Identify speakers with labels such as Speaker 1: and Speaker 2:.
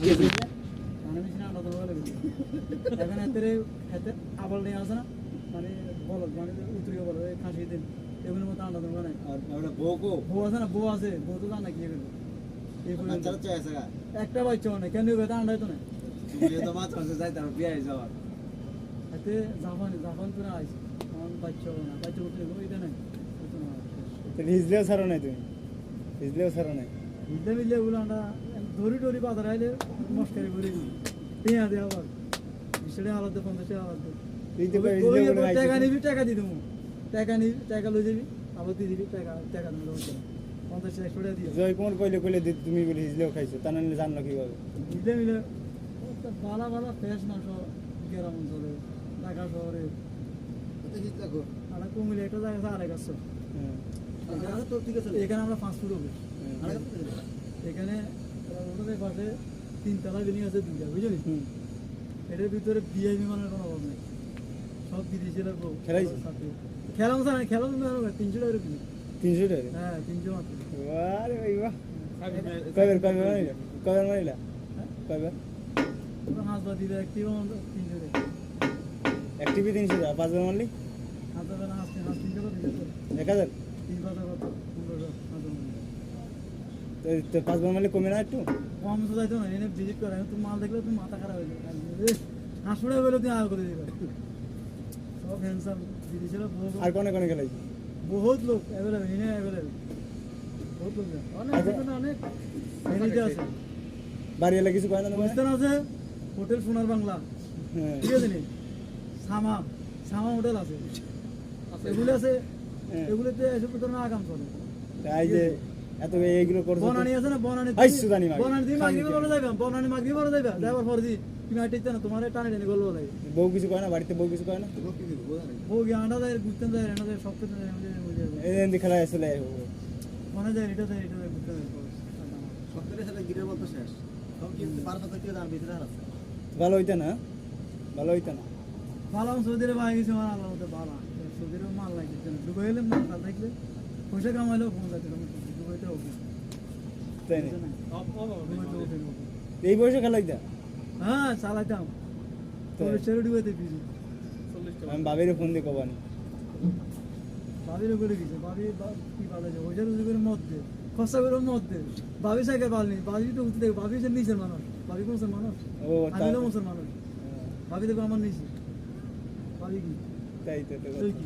Speaker 1: মানে মিশিনা আলাদা বলে এখন এতে আবল নিয়ে আসে না মানে বলো মানে উতরিয়ে বলো খাসি দিন এগুলোর মতো আলাদা বানায়
Speaker 2: আর আমরা বউ
Speaker 1: আছে না বউ আছে বউ তো জানা কি এগুলো
Speaker 2: বাচ্চারা চাইছে গা
Speaker 1: একটা বাচ্চা মানে কেন বেটা আন্ডাই তো না
Speaker 2: তুমি তো মাত্র যাই তার বিয়ে যাওয়ার
Speaker 1: এতে জাপান তো না আইছে আমার বাচ্চা না বাচ্চা উঠলে ওইটা নাই
Speaker 3: হিজলেও ছাড়ো নাই তুমি হিজলেও ছাড়ো নাই
Speaker 1: মিলে মিলে ওগুলো আমরা ধরি বাজার আইলে মস্কারি করে পেঁয়া দেওয়া আবার 20 টাকা আলাদা 50 টাকা আলাদা
Speaker 3: তুই তো হিজলেও বলে
Speaker 1: টাকা নিবি টাকা দিয়ে দেবো টাকা লই যাবি আবার দিয়ে দিবি টাকা দেবো 50 টাকা 100 টাকা দিয়ে
Speaker 3: জয় কুমার কইলে তুমি বলে হিজলেও খাইছো তা নাহলে জানলো কিভাবে
Speaker 1: মিলে ভালো ফ্রেশ মাংস গ্রাম অঞ্চলে ঢাকা শহরে আমরা কুমিল্লা একটা জায়গা আছে আরেক আছে এখানে আমরা 5 ফুট হবে এখানে ওটার পাশে 3 তলা বিল্ডিং আছে 2টা বুঝলি এটার ভিতরে ভিআইপি মানের কোনো অভাব নেই সব বিদেশিরা খেলা না খেলা 300 টাকা করে
Speaker 3: 300 টাকা
Speaker 1: হ্যাঁ 300 মাত্র
Speaker 3: আরে ভাই বাহ কয়বার মারিলা
Speaker 1: ওরা হাঁস বা দিবে একটিভ 300 টাকা
Speaker 3: অ্যাক্টিভি 300 টাকা 5 বার মারলি
Speaker 1: হাঁস 300 টাকা দিবে
Speaker 3: 1000
Speaker 1: 3 বাজার কত 1500
Speaker 3: তো 5 বার মারলে কমে না একটু
Speaker 1: কম তো যাইতো না এনে ভিজিট করে তুমি মাল দেখলে তুমি মাথা খারাপ হয়ে যাবে হাসপাতালে বলে তুমি আর করে দিবে সব হ্যান্ডসাম বিদেশিরা
Speaker 3: আর কোনে খেলাইছি
Speaker 1: বহুত লোক অ্যাভেলেবল এনে অ্যাভেলেবল বহুত লোক অনেক ম্যানেজার আছে
Speaker 3: বাড়ি এলা কিছু কয় না
Speaker 1: অনুষ্ঠান আছে হোটেল সোনার বাংলা
Speaker 3: হ্যাঁ
Speaker 1: ঠিক আছে নি সামা হোটেল আছে এগুলো আছে এগুলোতে এসব ধরনের আগাম চলে
Speaker 3: এই যে এত এইগুলো করছো
Speaker 1: বনানি আছে না বনানি দি মাগরি বলে যাইবা যাবার পর দি তুমি আইতে না তোমারে টানে টানে গল্প বলে
Speaker 3: বউ কিছু কয় না বাড়িতে বউ কিছু কয় না
Speaker 1: বউ কি আন্ডা দেয় ঘুরতে যায় এনে দেয় সব কিছু
Speaker 3: এই খেলা আসলে
Speaker 1: মনে যায় এটা ঘুরতে যায়
Speaker 2: সবথেকে সাথে গিরের মতো শেষ সব কিন্তু 12 থেকে দাম ভিতরে আছে
Speaker 3: ভালো হইতা না
Speaker 1: ভালো সৌদিরে ভাই কিছু আমার আল্লাহ মতো ভালো সৌদিরে মাল লাগছে না দুবাই এলে মাল না দেখলে পয়সা কামাইলেও ফোন লাগছে দুবাইতে ওকে
Speaker 3: তাই না এই বয়সে খেলা হইতা
Speaker 1: হ্যাঁ চালাইতাম চল্লিশ ডুবাইতে বিজি
Speaker 3: আমি বাবিরে ফোন দিয়ে কবানি
Speaker 1: বাবিরে বলে গেছে বাবি কি ভালো আছে ওইটার করে মধ্যে খরচা করে মধ্যে বাবি সাইকেল পালনি বাবি তো উঠতে বাবি হচ্ছে নিচের মানুষ বাবি কোন মানুষ
Speaker 3: ও
Speaker 1: আমি মুসলমান মানুষ বাবি দেখো আমার নিচে বাবি কি
Speaker 3: তাই তো
Speaker 1: কি